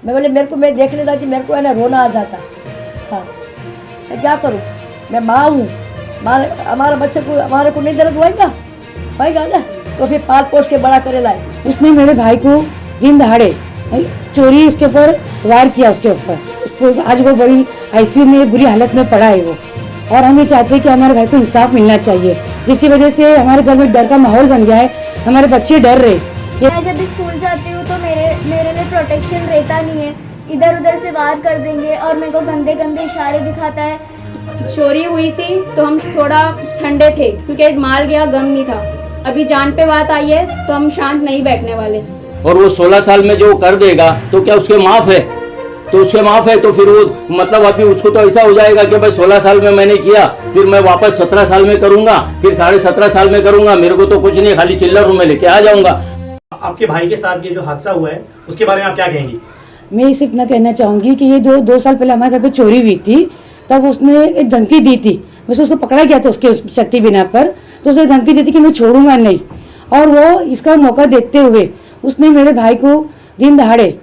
मैं बोले मेरे को, मैं देख लेता कि मेरे को है ना रोना आ जाता। हाँ, मैं क्या करूँ, मैं माँ हूँ, हमारा बच्चे को, हमारे को नहीं दर्द होएगा ना, तो फिर पाल पोस के बड़ा करे लाए। उसने मेरे भाई को दिन दहाड़े चोरी उसके ऊपर वार किया, उसके ऊपर आज वो बड़ी आईसीयू में बुरी हालत में पड़ा है वो। और हम ये चाहते हैं कि हमारे भाई को इंसाफ मिलना चाहिए, जिसकी वजह से हमारे घर में डर का माहौल बन गया है, हमारे बच्चे डर रहे। मैं जब स्कूल जाती हूँ तो मेरे लिए प्रोटेक्शन रहता नहीं है, इधर उधर से वार कर देंगे और मेरे को गंदे गंदे इशारे दिखाता है। चोरी हुई थी तो हम थोड़ा ठंडे थे क्योंकि माल गया, गम नहीं था। अभी जान पे बात आई है तो हम शांत नहीं बैठने वाले। और वो 16 साल में जो कर देगा तो क्या उसके माफ है? तो उसके माफ है तो फिर वो मतलब अभी उसको तो ऐसा हो जाएगा कि भाई 16 साल में मैंने किया, फिर मैं वापस 17 साल में करूंगा, फिर 17.5 साल में करूंगा, मेरे को तो कुछ नहीं, खाली चिल्लर में लेके आ जाऊंगा। आपके भाई के साथ ये जो हादसा हुआ है उसके बारे में आप क्या कहेंगी? मैं सिर्फ इतना कहना चाहूंगी कि ये जो 2 साल पहले हमारे घर पे चोरी हुई थी, तब उसने एक धमकी दी थी। वैसे उसको पकड़ा गया था उसके शक्ति बिना पर, तो उसने धमकी दी थी कि मैं छोड़ूंगा नहीं। और वो इसका मौका देखते हुए उसने मेरे भाई को दिन दहाड़े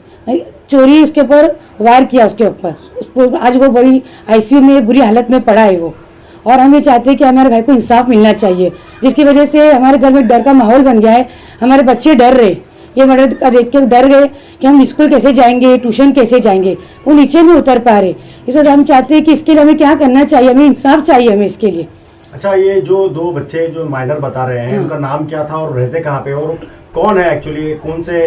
चोरी उसके ऊपर वार किया, उसके ऊपर आज वो बड़ी आईसीयू में बुरी हालत में पड़ा है वो। और हम ये चाहते हैं कि हमारे भाई को इंसाफ मिलना चाहिए, जिसकी वजह से हमारे घर में डर का माहौल बन गया है, हमारे बच्चे डर रहे। ये मर्डर का देख के डर गए कि हम स्कूल कैसे जाएंगे, ट्यूशन कैसे जाएंगे, वो नीचे नहीं उतर पा रहे। इसलिए हम चाहते हैं कि इसके लिए हमें क्या करना चाहिए, हमें इंसाफ चाहिए हमें इसके लिए। अच्छा, ये जो 2 बच्चे जो माइनर बता रहे हैं, उनका नाम क्या था और रहते कहाँ पे और कौन है एक्चुअली, कौन से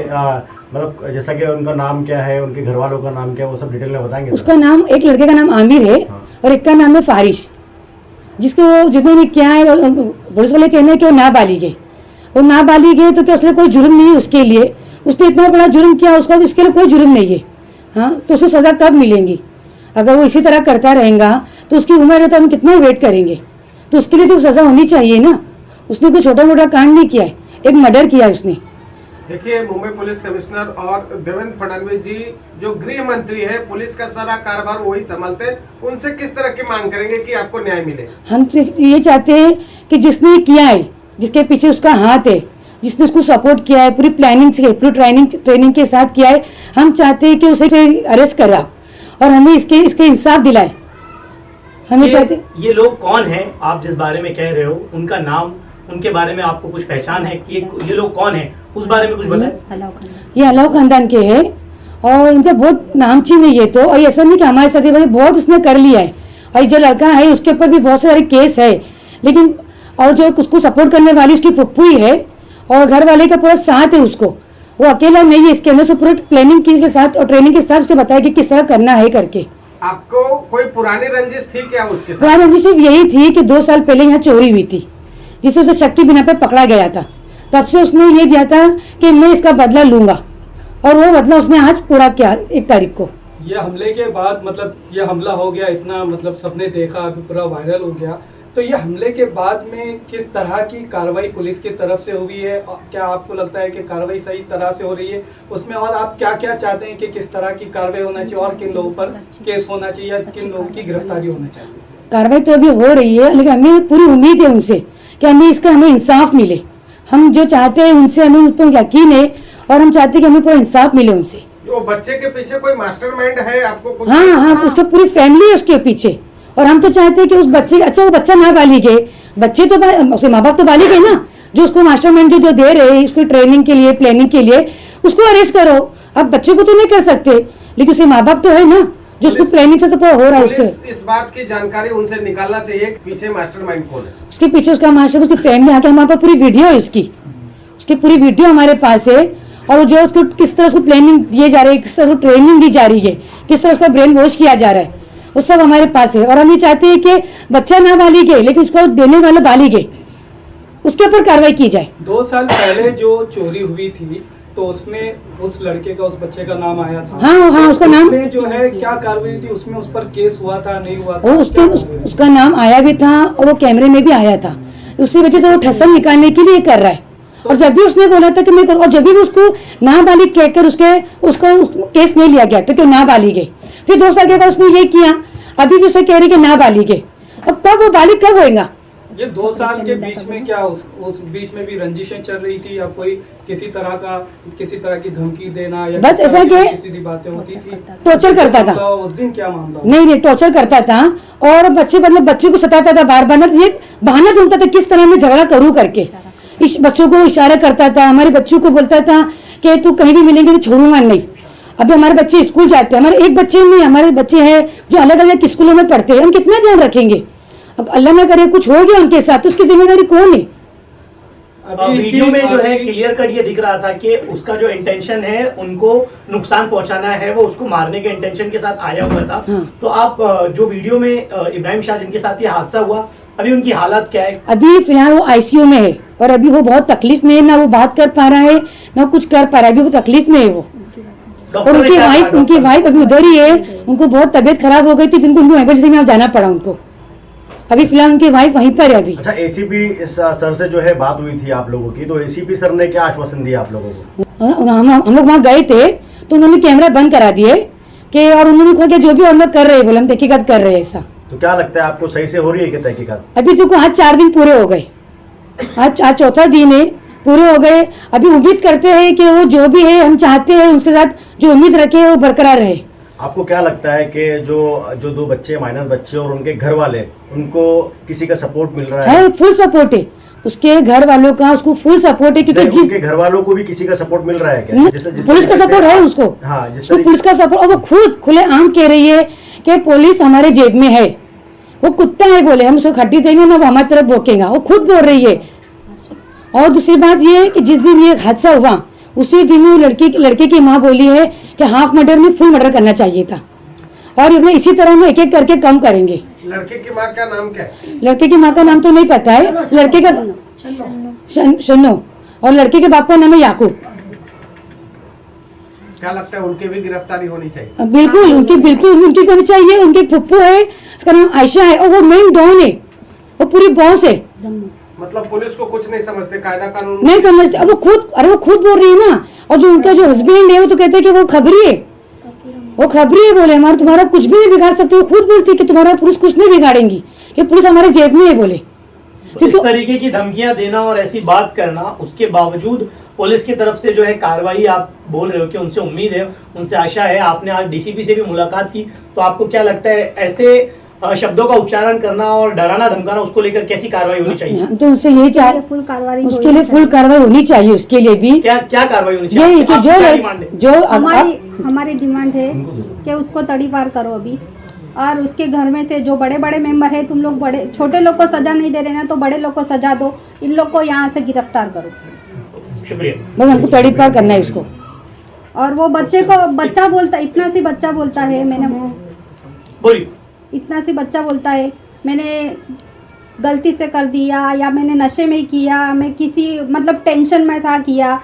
मतलब जैसा कि उनका नाम क्या है, उनके घर वालों का नाम क्या है, वो सब डिटेल में बताएंगे? उसका नाम, एक लड़के का नाम आमिर है और एक का नाम है फारिश, जिसको जिन्होंने क्या है पुलिस वाले कहने कि वो नाबालिग है। और नाबालिग है तो क्या उसने कोई जुर्म नहीं है उसके लिए, उसने इतना बड़ा जुर्म किया, उसका उसके लिए कोई जुर्म नहीं है। हाँ, तो उसको सजा कब मिलेंगी? अगर वो इसी तरह करता रहेगा तो उसकी उम्र है तो हम कितना वेट करेंगे? तो उसके लिए तो सजा होनी चाहिए ना। उसने कोई छोटा मोटा कांड नहीं किया है, एक मर्डर किया है उसने। देखिए, मुंबई पुलिस कमिश्नर और देवेंद्र फडणवीस जी जो गृह मंत्री है, पुलिस का सारा कारोबार वही संभालते हैं, उनसे किस तरह की मांग करेंगे कि आपको न्याय मिले? हम तो ये चाहते हैं कि जिसने किया है, जिसके पीछे उसका हाथ है, जिसने उसको सपोर्ट किया है, पूरी प्लानिंग से, पूरी ट्रेनिंग के साथ किया है, हम चाहते हैं कि उसे अरेस्ट करा और हमें इसके इंसाफ दिलाए। हमें चाहते। ये लोग कौन हैं आप जिस बारे में कह रहे हो, उनका नाम, उनके बारे में आपको कुछ पहचान है कि ये लोग कौन हैं, उस बारे में कुछ बताएं। ये अलाउ खानदान के हैं और इनका बहुत नामचीन है ये तो। और ऐसा नहीं कि हमारे साथ बहुत उसने कर लिया है, और जो लड़का है उसके ऊपर भी बहुत सारे केस है, लेकिन और जो उसको सपोर्ट करने वाली उसकी पुप्पू ही है और घर वाले का पूरा साथ है उसको, वो अकेला नहीं है इसके अंदर से पूरा प्लानिंग की के साथ और ट्रेनिंग के साथ उसको बताया कि किस तरह करना है करके। आपको कोई पुरानी रंजिश थी क्या उसके साथ? पुरानी रंजिश सिर्फ यही थी कि 2 साल पहले यहाँ चोरी हुई थी, जिससे उसे शक्ति बिना पर पकड़ा गया था। तब से उसने ये दिया था कि मैं इसका बदला लूंगा, और वो बदला उसने आज पूरा किया 1 तारीख को। ये हमले के बाद मतलब ये हमला हो गया, इतना मतलब सबने देखा, अभी पूरा वायरल हो गया। तो ये हमले के बाद में किस तरह की कार्रवाई पुलिस की तरफ से हुई है? क्या आपको लगता है कि कार्रवाई सही तरह से हो रही है उसमें? और आप क्या क्या चाहते हैं कि किस तरह की कार्रवाई होना चाहिए और किन लोगों पर केस होना चाहिए या किन लोगों की गिरफ्तारी होना चाहिए? कार्रवाई तो अभी हो रही है, लेकिन हमें पूरी उम्मीद है उनसे कि हमें इंसाफ मिले। हम जो चाहते हैं उनसे हमें उन पर यकीन है और हम चाहते हैं कि हमें पूरा इंसाफ मिले उनसे। जो बच्चे के पीछे कोई मास्टरमाइंड है आपको कुछ? हाँ, उसका पूरी फैमिली है उसके पीछे, और हम तो चाहते हैं कि उस बच्चे, अच्छा वो बच्चा ना बालिग है, बच्चे तो उसके माँ बाप तो बालिग है ना, जो उसको मास्टरमाइंड जो दे रहे हैं इसको ट्रेनिंग के लिए, प्लानिंग के लिए, उसको अरेस्ट करो। अब बच्चे को तो नहीं कर सकते, लेकिन उसके माँ बाप तो है ना जो उसको प्लानिंग से सपोर्ट हो रहा है। उसके इस बात की जानकारी उनसे निकालना चाहिए पीछे मास्टरमाइंड कौन है, उसके पीछे उसका मास्टर, उसकी फैमिली आके हमारे पास पूरी वीडियो है उसकी पूरी वीडियो हमारे पास है। और जो उसको किस तरह उसको प्लानिंग दिए जा रही है, किस तरह उसको ट्रेनिंग दी जा रही है, किस तरह उसका ब्रेन वॉश किया जा रहा है, वो सब हमारे पास है। और हम ये चाहते हैं कि बच्चा ना बालिग है, लेकिन उसको देने वाला बालिग है, उसके ऊपर कार्रवाई की जाए। 2 साल पहले जो चोरी हुई थी तो उसमें उस लड़के का, उस बच्चे का नाम आया था। हाँ, उसका नाम जो है क्या कार्रवाई थी उसमें, उस पर केस हुआ था नहीं हुआ था? उसका नाम आया भी था और वो कैमरे में भी आया था, उसी वजह से वो ठसन निकालने के लिए कर रहा है। और जब भी उसने बोला था कि मैं, और जब भी उसको नाबालिग कहकर उसका केस नहीं लिया गया तो क्यों नाबालिग है। फिर 2 साल के बाद उसने ये किया, अभी भी उसे कह रही कि नाबालिग है। अब कब वो बालिग कब होएगा? ये 2 साल के बीच में क्या उस बीच में भी रंजिशें चल रही थी या कोई किसी तरह की धमकी देना या बस ऐसा कि सीधी बातें होती थी? टॉर्चर करता था। उस दिन क्या मामला? नहीं टॉर्चर करता था और बच्चे को सताता था बार बार। ये बहाना ढूंढता था किस तरह मैं झगड़ा करूं करके। इस बच्चों को इशारा करता था, हमारे बच्चों को बोलता था कि तू कहीं भी मिलेंगे तो छोड़ूंगा नहीं। अभी हमारे बच्चे स्कूल जाते हैं, हमारे एक बच्चे नहीं, हमारे बच्चे हैं जो अलग अलग स्कूलों में पढ़ते हैं, हम कितना ध्यान रखेंगे। अब अल्लाह ना करे कुछ हो गया उनके साथ तो उसकी जिम्मेदारी कौन है? वीडियो में जो है क्लियर कट ये दिख रहा था कि उसका जो इंटेंशन है उनको नुकसान पहुंचाना है, वो उसको मारने के इंटेंशन के साथ आया हुआ था। हाँ। तो आप जो वीडियो में इब्राहिम शाह जिनके साथ ये हादसा हुआ, अभी उनकी हालत क्या है? अभी फिलहाल वो आईसीयू में है और अभी वो बहुत तकलीफ में है, ना वो बात कर पा रहा है ना कुछ कर पा रहा है, अभी वो तकलीफ में है वो। और उनकी वाइफ अभी उधर ही है, उनको बहुत तबीयत खराब हो गई थी जिनको इमरजेंसी में जाना पड़ा उनको। अभी फिलहाल उनकी वाइफ वहीं पर है अभी। अच्छा, एसीपी सर से जो है बात हुई थी आप लोगों की, तो एसीपी सर ने क्या आश्वासन दिया आप लोगों को? हम लोग वहाँ गए थे तो उन्होंने कैमरा बंद करा दिए कि, और उन्होंने कहा कि जो भी हम लोग कर रहे हैं बोले हम तहकीकात कर रहे हैं। ऐसा तो क्या लगता है आपको, सही से हो रही है क्या तहकीकात? अभी देखो आज 4 दिन पूरे हो गए, आज चौथा दिन है, पूरे हो गए। अभी उम्मीद करते हैं कि वो जो भी है हम चाहते हैं उनके साथ जो उम्मीद रखे वो बरकरार रहे। आपको क्या लगता है कि जो 2 बच्चे, माइनर बच्चे और उनके घर वाले, उनको किसी का सपोर्ट मिल रहा है? फुल सपोर्ट है उसके घर वालों का, उसको फुल सपोर्ट है क्योंकि उसके घर वालों को भी किसी का सपोर्ट मिल रहा है क्या? पुलिस का सपोर्ट है उसको। हाँ, पुलिस का सपोर्ट, और वो खुद खुले आम कह रही है कि पुलिस हमारे जेब में है, वो कुत्ता है बोले, हम उसको खट्टी देंगे ना वो हमारी तरफ भोंकेगा, वो खुद बोल रही है। और दूसरी बात ये कि जिस दिन ये हादसा हुआ उसी दिन वो लड़के की माँ बोली है कि हाफ मर्डर में फुल मर्डर करना चाहिए था, और इसी तरह हम एक एक करके कम करेंगे। लड़के की माँ का नाम क्या है? लड़के की माँ का नाम तो नहीं पता है, लड़के का शन्नो, और लड़के के बाप का नाम है याकूब। क्या लगता है उनकी भी गिरफ्तारी होनी चाहिए? बिल्कुल उनकी होनी चाहिए। उनकी फुप्पू है, उसका नाम आयशा है और वो मेन डॉन है, वो पूरी बॉस है। मतलब पुलिस को कुछ नहीं समझते, कायदा कानून नहीं समझते। अब वो खुद बोल रही है ना, और जो उनका जो हस्बैंड है वो तो कहते हैं कि वो खबरी है, बोले हमारा तुम्हारा कुछ भी नहीं बिगाड़ सकते। वो खुद बोलती है कि तुम्हारा पुलिस कुछ नहीं बिगाड़ेंगी, कि पुलिस हमारे जेब में है बोले। तो इस तरीके की धमकियां देना और ऐसी बात करना, उसके बावजूद पुलिस की तरफ से जो है कार्रवाई, आप बोल रहे हो कि उनसे उम्मीद है, उनसे आशा है। आपने आज डीसीपी से भी मुलाकात की, तो आपको क्या लगता है ऐसे शब्दों का उच्चारण करना और डराना धमकाना, उसको लेकर कैसी कार्रवाई होनी चाहिए? तो उनसे यही चाहिए, फुल कार्रवाई उसके लिए फुल कार्रवाई होनी चाहिए। उसके लिए भी क्या कार्रवाई होनी चाहिए? यही कि जो हमारी डिमांड है कि उसको तड़ी पार करो अभी, और उसके घर में से जो बड़े बड़े मेंबर है, तुम लोग बड़े छोटे लोग को सजा नहीं दे रहे ना, तो बड़े लोग को सजा दो, इन लोग को यहाँ से गिरफ्तार करो। शुक्रिया। बस हमको तड़ी पार करना है उसको। और वो बच्चा बोलता, इतना सी बच्चा बोलता है, मैंने बोलिए, इतना सी बच्चा बोलता है मैंने गलती से कर दिया, या मैंने नशे में किया, मैं किसी मतलब टेंशन में था किया,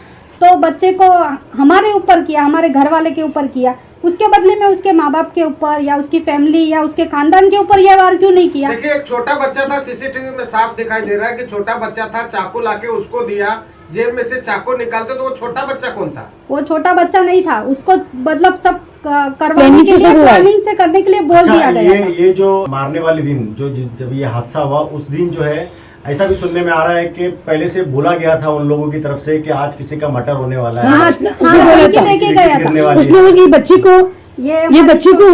तो बच्चे को हमारे ऊपर किया, हमारे घर वाले के ऊपर किया, उसके बदले में उसके माँ बाप के ऊपर या उसकी फैमिली या उसके खानदान के ऊपर यह वार क्यों नहीं किया? देखिए, एक छोटा बच्चा था, सीसीटीवी में साफ दिखाई दे रहा है कि छोटा बच्चा था, चाकू लाके उसको दिया, जेब में से चाकू निकालते, तो वो छोटा बच्चा कौन था? वो छोटा बच्चा नहीं था, उसको मतलब सब करवाने के लिए, प्लानिंग से करने के लिए बोल दिया गया। ये जो मारने वाले दिन, जब ये हादसा हुआ उस दिन जो है, ऐसा भी सुनने में आ रहा है कि पहले से बोला गया था उन लोगों की तरफ से कि आज किसी का मर्डर होने वाला है। लेके गया था उसने उसकी बच्ची को, ये बच्ची को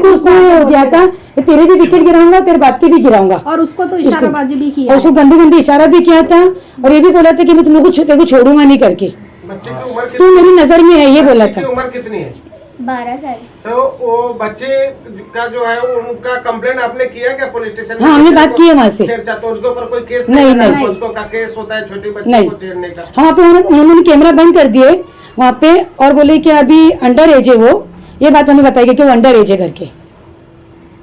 उसने दिया था कि तेरे भी विकेट गिराऊंगा, तेरे बाप के भी गिराऊंगा, और उसको तो इशाराबाजी भी किया, और उसको गंदे इशारा भी किया था, और ये भी बोला था कि मैं तुम लोग को छोड़ूंगा नहीं करके। बच्चे की उम्र तो मेरी नजर में है, ये बोला था। उम्र कितनी है? 12 साल। तो वो बच्चे का जो है उनका कंप्लेंट आपने किया क्या पुलिस स्टेशन में? हाँ, हमने बात की है वहाँ से। तो उनके ऊपर कोई केस नहीं। उसको का केस होता है छोटी बच्ची को छेड़ने का? हाँ, तो उन्होंने कैमरा बंद कर दिए वहाँ पे, और बोले कि अभी अंडर एज है वो, ये बात हमें बताई कि वो अंडर एज है करके।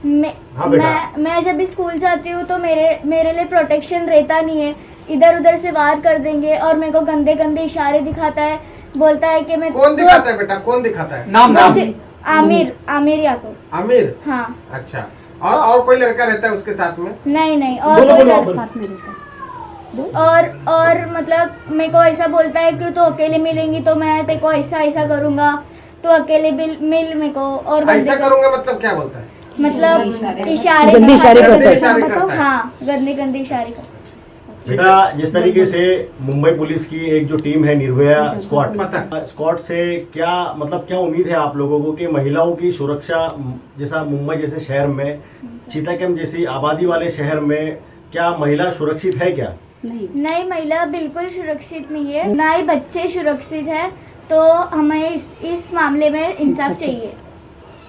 मैं जब भी स्कूल जाती हूँ तो मेरे लिए प्रोटेक्शन रहता नहीं है, इधर उधर से वार कर देंगे, और मेरे को गंदे गंदे इशारे दिखाता है, बोलता है कि मैं। कौन दिखाता है बेटा, कौन दिखाता है? नाम आमिर याकूब। आमिर? हाँ। अच्छा, और कोई लड़का रहता है उसके साथ में? नहीं, और कोई लड़का साथ में रहता है। और मतलब मेरे को ऐसा बोलता है कि तू अकेले मिलेंगी तो मैं तेरे को ऐसा करूंगा, तो अकेले मिल मेरे को। और ऐसा करूंगा मतलब क्या बोलता है? मतलब इशारे गंदे इशारे दिखाते करता है। हैं, मतलब हाँ गंदे गंदे इशारे करता है। बेटा, जिस तरीके से मुंबई पुलिस की एक जो टीम है निर्भया स्क्वाड से क्या मतलब क्या उम्मीद है आप लोगों को कि महिलाओं की सुरक्षा जैसा मुंबई जैसे शहर में, सीताकेम जैसी आबादी वाले शहर में क्या महिला सुरक्षित है क्या? नहीं, महिला बिल्कुल सुरक्षित नहीं है, ना ही बच्चे सुरक्षित है। तो हमें इस मामले में इंसाफ चाहिए।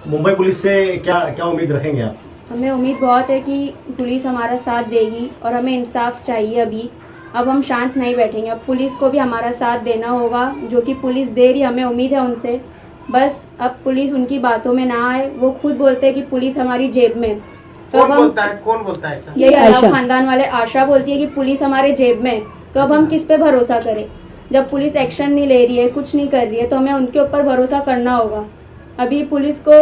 मुंबई पुलिस से क्या क्या उम्मीद रखेंगे आप? हमें उम्मीद बहुत है कि पुलिस हमारा साथ देगी और हमें इंसाफ चाहिए अभी। अब हम शांत नहीं बैठेंगे, अब पुलिस को भी हमारा साथ देना होगा, जो कि पुलिस दे रही, हमें उम्मीद है उनसे। बस अब पुलिस उनकी बातों में ना आए। वो खुद बोलते हैं कि पुलिस हमारी जेब में। तो कौन अब हम बोलता है, कौन बोलता है ऐसा? यही आयशा। अलाव खानदान वाले आशा बोलती है कि पुलिस हमारे जेब में। तो अब हम किस पे भरोसा करें? जब पुलिस एक्शन नहीं ले रही है, कुछ नहीं कर रही है, तो हमें उनके ऊपर भरोसा करना होगा। अभी पुलिस को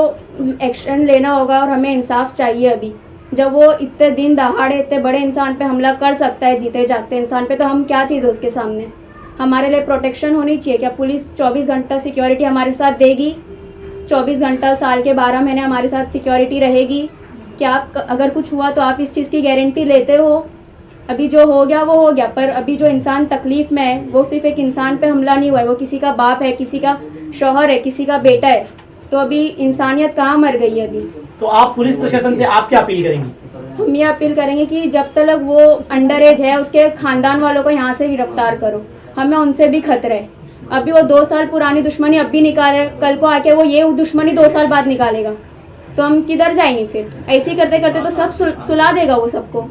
एक्शन लेना होगा और हमें इंसाफ चाहिए अभी। जब वो इतने दिन दहाड़े इतने बड़े इंसान पे हमला कर सकता है, जीते जागते इंसान पे, तो हम क्या चीज़ है उसके सामने? हमारे लिए प्रोटेक्शन होनी चाहिए। क्या पुलिस 24 घंटा सिक्योरिटी हमारे साथ देगी? 24 घंटा साल के 12 महीने हमारे साथ सिक्योरिटी रहेगी? क्या आप अगर कुछ हुआ तो आप इस चीज़ की गारंटी लेते हो? अभी जो हो गया वो हो गया, पर अभी जो इंसान तकलीफ में है वो सिर्फ एक इंसान पे हमला नहीं हुआ है, वो किसी का बाप है, किसी का शौहर है, किसी का बेटा है। तो अभी इंसानियत कहाँ मर गई है अभी? तो आप पुलिस प्रशासन से आप क्या अपील करेंगी? हम ये अपील करेंगे कि जब तक वो अंडर एज है उसके खानदान वालों को यहाँ से गिरफ्तार करो। हमें उनसे भी खतरा है। अभी वो 2 साल पुरानी दुश्मनी अब भी निकाले, कल को आके वो ये दुश्मनी 2 साल बाद निकालेगा, तो हम किधर जाएंगे फिर? ऐसे ही करते करते तो सब सुला देगा वो सबको।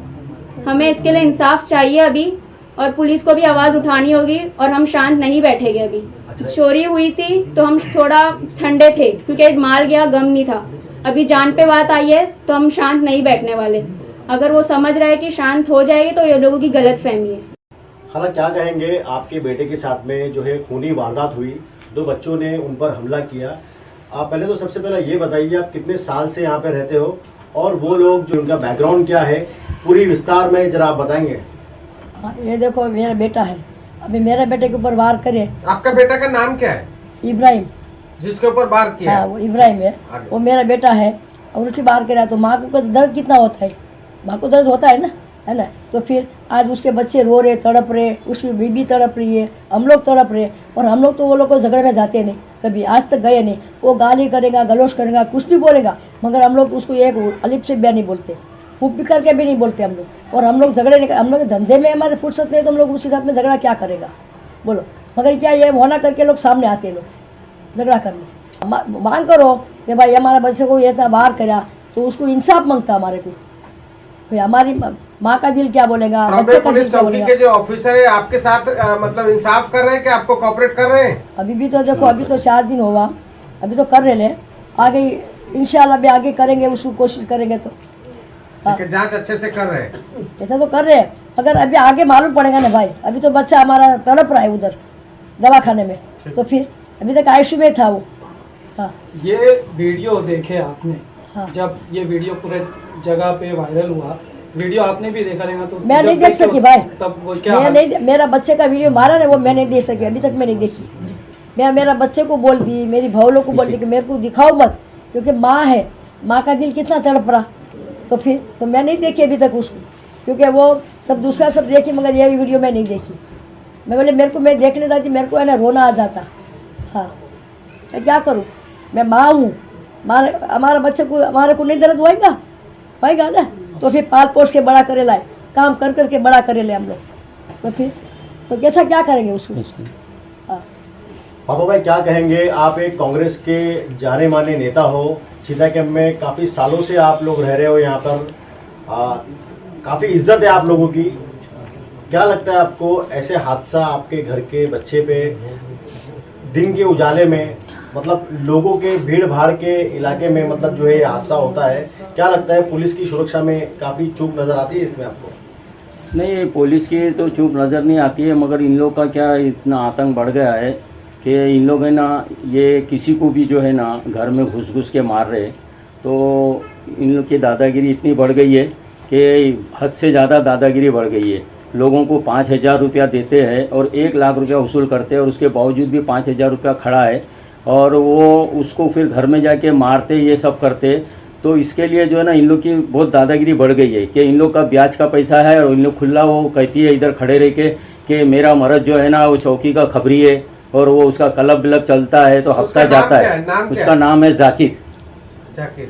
हमें इसके लिए इंसाफ चाहिए अभी, और पुलिस को भी आवाज़ उठानी होगी, और हम शांत नहीं बैठेंगे अभी। चोरी हुई थी तो हम थोड़ा ठंडे थे, क्योंकि माल गया गम नहीं था। अभी जान पे बात आई है तो हम शांत नहीं बैठने वाले। अगर वो समझ रहे हैं कि शांत हो जाएगी तो ये लोगों की गलत फहमी है। हालांकि क्या कहेंगे आपके बेटे के साथ में जो है खूनी वारदात हुई, 2 बच्चों ने उन पर हमला किया। आप पहले तो सबसे पहले ये बताइए आप कितने साल से यहाँ पे रहते हो, और वो लोग जो उनका बैकग्राउंड क्या है, पूरी विस्तार में जरा आप बताएंगे। हाँ, ये देखो मेरा बेटा है। अभी मेरे बेटे के ऊपर वार करे। आपका बेटा का नाम क्या है इब्राहिम। जिसके ऊपर वार किया? हाँ, वो इब्राहिम है, वो मेरा बेटा है, और उसी बार करा। तो माँ को दर्द कितना होता है? माँ को दर्द होता है ना। तो फिर आज उसके बच्चे रो रहे, तड़प रहे, उसकी बीबी तड़प रही है, हम लोग तड़प रहे, और हम लोग तो वो लोग को झगड़े में जाते नहीं, कभी आज तक गए नहीं। वो गाली करेगा, गलोच करेगा, कुछ भी बोलेगा, मगर हम लोग उसको एक अलिफ से भी नहीं बोलते, फूक भी करके भी नहीं बोलते हम लोग। और हम लोग झगड़े नहीं, हम लोग धंधे में हमारे फुर्सत नहीं, तो हम लोग उसके साथ में झगड़ा क्या करेगा बोलो? मगर क्या ये होना करके लोग सामने आते हैं, लोग झगड़ा करने। मांग करो कि भाई हमारे बच्चे को ये इतना बाहर करा, तो उसको इंसाफ मांगता हमारे को। भाई हमारी माँ का दिल क्या बोलेगा, बच्चे का दिल क्या बोलेगा? के जो ऑफिसर है आपके साथ मतलब इंसाफ कर रहे हैं कि आपको कोऑपरेट कर रहे हैं? अभी भी तो देखो, अभी तो 4 दिन हुआ, अभी तो कर रहे हैं। आगे इंशाल्लाह भी आगे करेंगे, उसको कोशिश करेंगे तो। हाँ, जांच अच्छे से कर रहे हैं, ऐसा तो कर रहे हैं, मगर अभी आगे मालूम पड़ेगा ना भाई। अभी तो बच्चा हमारा तड़प रहा है उधर दवाखाने में, तो फिर अभी तक आईसीयू में था वो। हाँ, ये वीडियो देखे आपने? हाँ। जब ये वीडियो पूरे जगह पे वायरल हुआ, वीडियो आपने भी देखा रहेगा, तो मैं जब नहीं देख देखे सकी भाई। तब वो क्या मैं नहीं, मेरा बच्चे का वीडियो मारा ना, वो मैं नहीं देख सकी, अभी तक मैं नहीं देखी। मैं मेरा बच्चे को बोल दी, मेरी भावलों को बोल दी कि मेरे को दिखाओ मत, क्योंकि माँ है, माँ का दिल कितना तड़प रहा। तो फिर तो मैं नहीं देखी अभी तक उसको, क्योंकि वो सब दूसरा सब देखी, मगर ये वीडियो मैं नहीं देखी। मैं बोले मेरे को, मैं देखने जाती, मेरे को है ना रोना आ जाता। हाँ, मैं क्या करूँ? मैं माँ हूँ, हमारा बच्चे को, हमारे को नहीं दर्द होएगा ना। तो फिर पाल पोस के बड़ा करे लाए, काम कर करके बड़ा करे ले हम लोग। तो फिर तो कैसा क्या करेंगे उसको? हाँ, पापा भाई क्या कहेंगे? आप एक कांग्रेस के जाने माने नेता हो, सीताकेम में काफ़ी सालों से आप लोग रह रहे हो, यहाँ पर काफ़ी इज्जत है आप लोगों की। क्या लगता है आपको, ऐसे हादसा आपके घर के बच्चे पे दिन के उजाले में, मतलब लोगों के भीड़ भाड़ के इलाके में, मतलब जो है ये हादसा होता है, क्या लगता है पुलिस की सुरक्षा में काफ़ी चूक नज़र आती है इसमें आपको? नहीं, पुलिस की तो चूक नज़र नहीं आती है, मगर इन लोग का क्या इतना आतंक बढ़ गया है कि इन लोग है ना, ये किसी को भी जो है ना घर में घुस के मार रहे। तो इन लोग की दादागिरी इतनी बढ़ गई है कि हद से ज़्यादा दादागिरी बढ़ गई है। लोगों को 5,000 रुपया देते हैं और 1 लाख रुपया वसूल करते हैं, और उसके बावजूद भी 5,000 रुपया खड़ा है, और वो उसको फिर घर में जाके मारते, ये सब करते। तो इसके लिए जो है ना इन लोग की बहुत दादागिरी बढ़ गई है कि इन लोग का ब्याज का पैसा है और इन लोग खुला वो कहती है इधर खड़े रह के कि मेरा मर्द जो है ना वो चौकी का खबरी है और वो उसका क्लब व्लब चलता है तो हफ्ता जाता है। उसका नाम है जाकिर।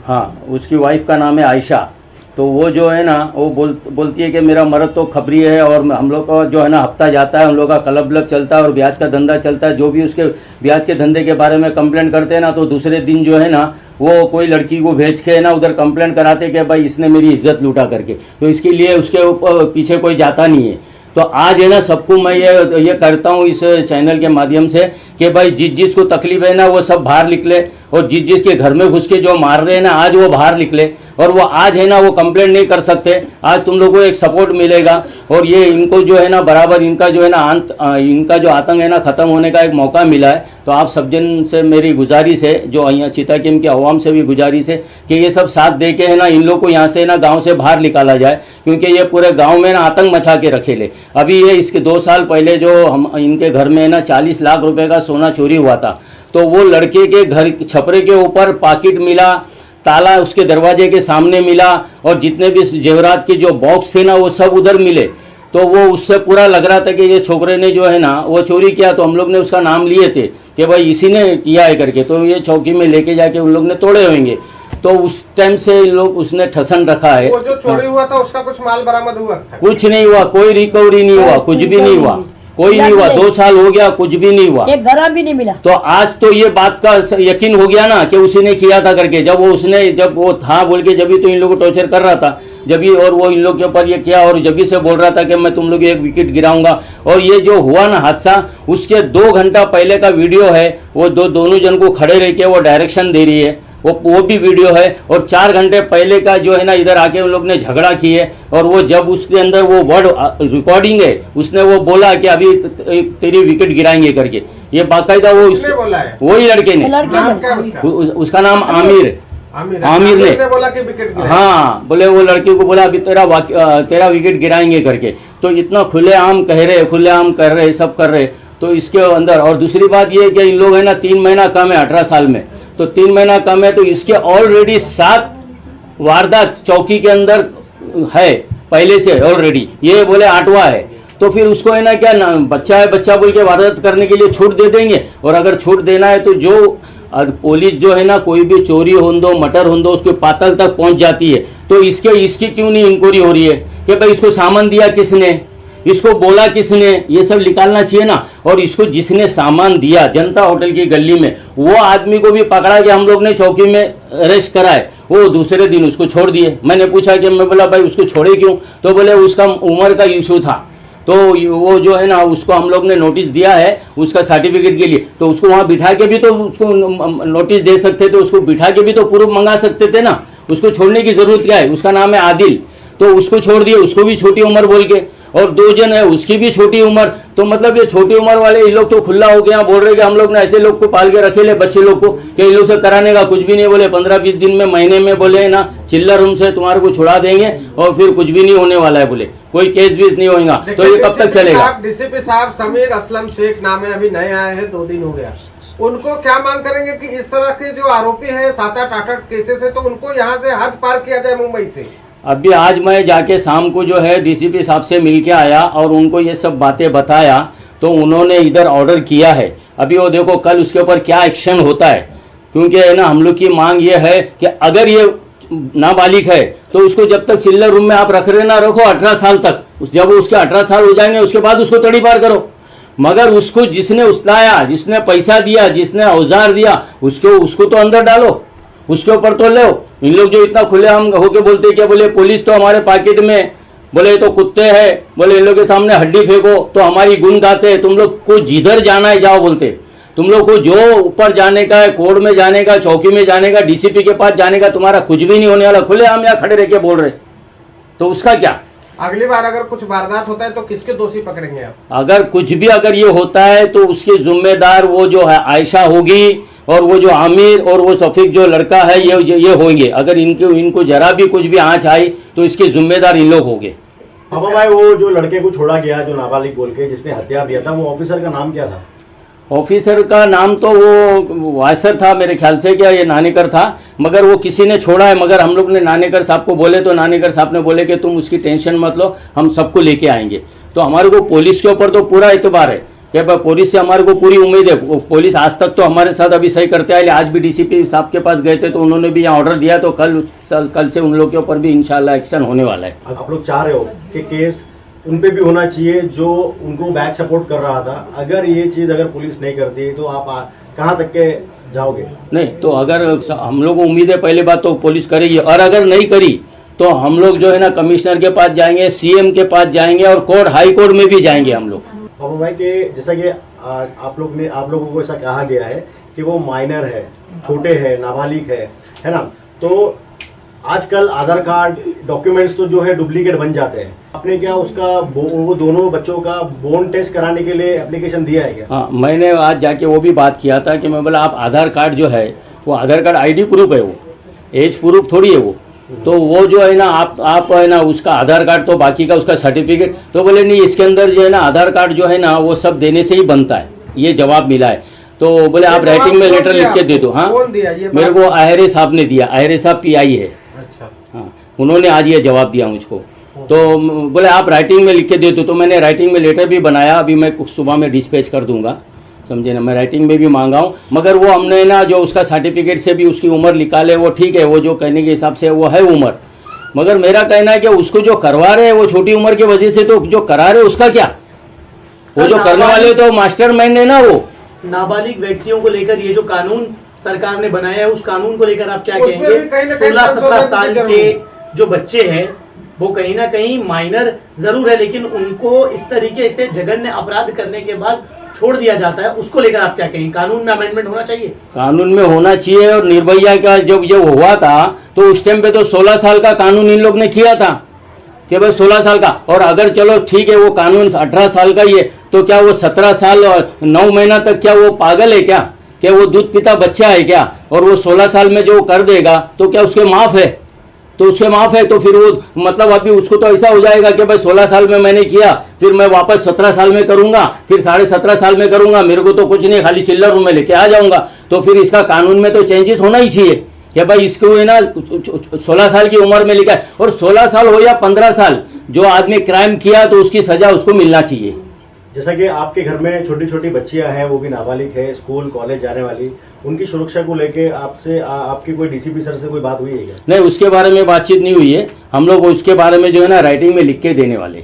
हाँ, उसकी वाइफ का नाम है आयशा। तो वो जो है ना वो बोलती है कि मेरा मर्द तो खबरी है और हम लोग का जो है ना हफ्ता जाता है, हम लोग का क्लब व्लब चलता है और ब्याज का धंधा चलता है। जो भी उसके ब्याज के धंधे के बारे में कंप्लेंट करते हैं ना तो दूसरे दिन जो है ना वो कोई लड़की को भेज के ना उधर कंप्लेंट कराते कि भाई इसने मेरी इज्जत लूटा करके। तो इसके लिए उसके ऊपर पीछे कोई जाता नहीं है। तो आज है ना सबको मैं ये करता हूँ इस चैनल के माध्यम से कि भाई जिस को तकलीफ है ना वो सब बाहर निकले और जिस के घर में घुस के जो मार रहे हैं ना आज वो बाहर निकले और वो आज है ना वो कंप्लेंट नहीं कर सकते। आज तुम लोगों को एक सपोर्ट मिलेगा और ये इनको जो है ना बराबर इनका जो है ना इनका जो आतंक है ना ख़त्म होने का एक मौका मिला है। तो आप सब जन से मेरी गुजारिश है, जो यहाँ चिताकीम की आवाम से भी गुजारिश है कि ये सब साथ दे के है ना इन लोग को यहाँ से ना गाँव से बाहर निकाला जाए, क्योंकि ये पूरे गाँव में ना आतंक मचा के रखेले। अभी ये इसके 2 साल पहले जो हम इनके घर में ना 40 लाख रुपए का सोना चोरी हुआ था, तो वो लड़के के घर छपरे के ऊपर पाकिट मिला, ताला उसके दरवाजे के सामने मिला और जितने भी जेवरात के जो बॉक्स थे ना वो सब उधर मिले। तो वो उससे पूरा लग रहा था कि ये छोकरे ने जो है ना वो चोरी किया। तो हम लोग ने उसका नाम लिए थे कि भाई इसी ने किया है करके। तो ये चौकी में लेके जाके उन लोग ने तोड़े होंगे। तो उस टाइम से लोग उसने ठसन रखा है। वो जो चोरी हुआ था उसका कुछ माल बरामद हुआ था? कुछ नहीं हुआ, कोई रिकवरी नहीं हुआ, कुछ भी नहीं हुआ, कोई नहीं हुआ। 2 साल हो गया, कुछ भी नहीं हुआ, एक ग्राम भी नहीं मिला। तो आज तो ये बात का यकीन हो गया ना कि उसी ने किया था करके। जब वो था बोल के जब भी तो इन लोगों को टॉर्चर कर रहा था जब भी, और वो इन लोग के ऊपर ये किया और जब भी से बोल रहा था कि मैं तुम लोग 1 विकेट गिराऊंगा। और ये जो हुआ ना हादसा उसके 2 घंटा पहले का वीडियो है, वो दोनों जन को खड़े रह के वो डायरेक्शन दे रही है, वो भी वीडियो है। और 4 घंटे पहले का जो है ना इधर आके उन लोग ने झगड़ा की है और वो जब उसके अंदर वो वर्ड रिकॉर्डिंग है, उसने वो बोला कि अभी तेरी विकेट गिराएंगे करके। ये बाकायदा वो बोला है, वही लड़के ने, उसका नाम आमिर ने बोला कि विकेट गिराएंगे। हाँ, बोले वो लड़के को बोला अभी तेरा विकेट गिराएंगे करके। तो इतना खुलेआम कह रहे, खुलेआम कर रहे, सब कर रहे। तो इसके अंदर और दूसरी बात ये है कि इन लोग है ना 3 महीना कम है 18 साल में, तो 3 महीना कम है तो इसके ऑलरेडी 7 वारदात चौकी के अंदर है पहले से ऑलरेडी। ये बोले 8वां है। तो फिर उसको है ना क्या बच्चा है, बच्चा बोल के वारदात करने के लिए छूट दे देंगे। और अगर छूट देना है तो जो पुलिस जो है ना कोई भी चोरी हो दो, मटर हो दो, उसके पातल तक पहुंच जाती है। तो इसकी क्यों नहीं इंक्वायरी हो रही है कि भाई इसको सामान दिया किसने, इसको बोला किसने, ये सब निकालना चाहिए ना। और इसको जिसने सामान दिया जनता होटल की गली में, वो आदमी को भी पकड़ा कि हम लोग ने चौकी में अरेस्ट कराए, वो दूसरे दिन उसको छोड़ दिए। मैंने पूछा कि मैं बोला भाई उसको छोड़े क्यों, तो बोले उसका उम्र का इशू था। तो वो जो है ना उसको हम लोग ने नोटिस दिया है उसका सर्टिफिकेट के लिए। तो उसको वहाँ बिठा के भी तो उसको नोटिस दे सकते थे, उसको बिठा के भी तो प्रूफ मंगा सकते थे ना। उसको छोड़ने की ज़रूरत क्या है? उसका नाम है आदिल, तो उसको छोड़ दिए, उसको भी छोटी उम्र बोल के। और 2 जन है उसकी भी छोटी उम्र। तो मतलब ये छोटी उम्र वाले ये लोग तो खुला हो गया बोल रहे कि हम लोग ने ऐसे लोग को पाल के रखे ले, बच्चे लोग को, कि इन लोग से कराने का कुछ भी नहीं। बोले 15-20 दिन में, महीने में बोले ना चिल्लर रूम से तुम्हारे को छुड़ा देंगे और फिर कुछ भी नहीं होने वाला है, बोले कोई केस भी नहीं होगा। तो ये कब तक चलेगा? डीसीपी साहब समीर असलम शेख नाम है, अभी नए आए हैं, 2 दिन हो गया। उनको क्या मांग करेंगे कि इस तरह के जो आरोपी हैं 7-8 केसेस है, तो उनको यहाँ से हद पार किया जाए मुंबई से? अभी आज मैं जाके शाम को जो है डीसीपी साहब से मिल के आया और उनको ये सब बातें बताया, तो उन्होंने इधर ऑर्डर किया है। अभी वो देखो कल उसके ऊपर क्या एक्शन होता है, क्योंकि है ना हम लोग की मांग ये है कि अगर ये नाबालिग है तो उसको जब तक चिल्लर रूम में आप रख रहे ना रखो 18 साल तक। जब उसके 18 साल हो जाएंगे उसके बाद उसको तड़ी पार करो। मगर उसको जिसने उछलाया, जिसने पैसा दिया, जिसने औजार दिया, उसको तो अंदर डालो, उसके ऊपर तो ले। इन लोग जो इतना खुलेआम होके बोलते क्या, बोले पुलिस तो हमारे पॉकेट में, बोले तो कुत्ते हैं, बोले इन लोग के सामने हड्डी फेंको तो हमारी गुण गाते हैं। तुम लोग को जिधर जाना है जाओ बोलते, तुम लोग को जो ऊपर जाने का है, कोर्ट में जाने का, चौकी में जाने का, डीसीपी के पास जाने का, तुम्हारा कुछ भी नहीं होने वाला। खुलेआम यहाँ खड़े रह के बोल रहे, तो उसका क्या? अगली बार अगर कुछ वारदात होता है तो किसके दोषी पकड़ेंगे आप? अगर कुछ भी अगर ये होता है तो उसके जिम्मेदार वो जो है आयशा होगी और वो जो आमिर और वो शफीक जो लड़का है ये होंगे। अगर इनको जरा भी कुछ भी आँच आई तो इसके जिम्मेदार इन लोग होंगे। अब भाई वो जो लड़के को छोड़ा गया जो नाबालिग बोल के जिसने हत्या किया था, वो ऑफिसर का नाम क्या था? ऑफिसर का नाम तो वो वायसर था मेरे ख्याल से, क्या ये नानेकर था, मगर वो किसी ने छोड़ा है, मगर हम लोग ने नानेकर साहब को बोले तो नानेकर साहब ने बोले कि तुम उसकी टेंशन मत लो, हम सबको लेके आएंगे। तो हमारे को पुलिस के ऊपर तो पूरा एतबार है कि पुलिस से हमारे को पूरी उम्मीद है। पुलिस आज तक तो हमारे साथ अभी सही करते आए। आज भी डीसीपी साहब के पास गए थे तो उन्होंने भी यहाँ ऑर्डर दिया, तो कल से उन लोग के ऊपर भी इंशाल्लाह एक्शन होने वाला है। आप लोग चाह रहे हो कि केस उन पे भी होना चाहिए जो उनको बैक सपोर्ट कर रहा था। अगर ये चीज़ अगर पुलिस नहीं करती तो आप कहाँ तक के जाओगे? नहीं तो अगर हम लोग को उम्मीद है, पहले बात तो पुलिस करेगी, और अगर नहीं करी तो हम लोग जो है ना कमिश्नर के पास जाएंगे, सीएम के पास जाएंगे और कोर्ट हाई कोर्ट में भी जाएंगे हम लोग। बाबू भाई के जैसा कि आप लोगों को ऐसा कहा गया है कि वो माइनर है, छोटे है, नाबालिग है ना, तो आजकल आधार कार्ड डॉक्यूमेंट्स तो जो है डुप्लीकेट बन जाते हैं। आपने क्या उसका वो दोनों बच्चों का बोन टेस्ट कराने के लिए एप्लीकेशन दिया है क्या? हाँ, मैंने आज जाके वो भी बात किया था कि मैं बोला आप आधार कार्ड जो है वो आधार कार्ड आईडी प्रूफ है, वो एज प्रूफ थोड़ी है वो। तो वो जो है ना आप है ना उसका आधार कार्ड तो बाकी का उसका सर्टिफिकेट, तो बोले नहीं इसके अंदर जो है ना आधार कार्ड जो है ना वो सब देने से ही बनता है, ये जवाब मिला है। तो बोले आप राइटिंग में लेटर लिख के दे दो। हाँ, मेरे को आहरे साहब ने दिया, आहरे साहब PI है। अच्छा, हाँ, उन्होंने आज ये जवाब दिया मुझको। तो बोले आप राइटिंग में लिख के दे दो, तो मैंने राइटिंग में लेटर भी बनाया, अभी मैं सुबह में डिस्पैच कर दूंगा, समझे ना। मैं राइटिंग में भी मांगा हूँ, मगर वो हमने ना जो उसका सर्टिफिकेट से भी उसकी उम्र निकाले, वो ठीक है, वो जो कहने के हिसाब से वो है उम्र, मगर मेरा कहना है कि उसको जो करवा रहे हैं वो छोटी उम्र की वजह से, तो जो करा रहे उसका क्या? वो जो करने वाले तो मास्टरमाइंड है ना। वो नाबालिग व्यक्तियों को लेकर ये जो कानून सरकार ने बनाया है, उस कानून को लेकर आप क्या उसमें कहेंगे? भी कहीं ना कहीं 16-17 साल संशोधन के जो बच्चे हैं वो कहीं ना कहीं माइनर जरूर है, लेकिन उनको इस तरीके से जघन्य अपराध करने के बाद छोड़ दिया जाता है, उसको लेकर आप क्या कहेंगे? कानून में अमेंडमेंट होना चाहिए? कानून में होना चाहिए। और निर्भया का जब ये हुआ था तो उस टाइम पे तो 16 साल का कानून इन लोग ने किया था कि भाई 16 साल का, और अगर चलो ठीक है वो कानून 18 साल का ही है, तो क्या वो 17 साल और 9 महीना तक क्या वो पागल है क्या? क्या वो दूध पीता बच्चा है क्या? और वो 16 साल में जो कर देगा तो क्या उसके माफ़ है? तो उसके माफ़ है तो फिर वो मतलब अभी उसको तो ऐसा हो जाएगा कि भाई 16 साल में मैंने किया, फिर मैं वापस 17 साल में करूंगा, फिर 17.5 साल में करूंगा, मेरे को तो कुछ नहीं, खाली चिल्लर में लेके आ जाऊंगा। तो फिर इसका कानून में तो चेंजेस होना ही चाहिए कि भाई इसको है ना 16 साल की उम्र में लिखा है, और 16 साल हो या 15 साल, जो आदमी क्राइम किया तो उसकी सजा उसको मिलना चाहिए। जैसा कि आपके घर में छोटी छोटी बच्चियां हैं, वो भी नाबालिग है, स्कूल कॉलेज जाने वाली, उनकी सुरक्षा को लेके आपसे आपकी कोई डीसीपी सर से कोई बात हुई है क्या? नहीं, उसके बारे में बातचीत नहीं हुई है। हम लोग उसके बारे में जो है ना राइटिंग में लिख के देने वाले।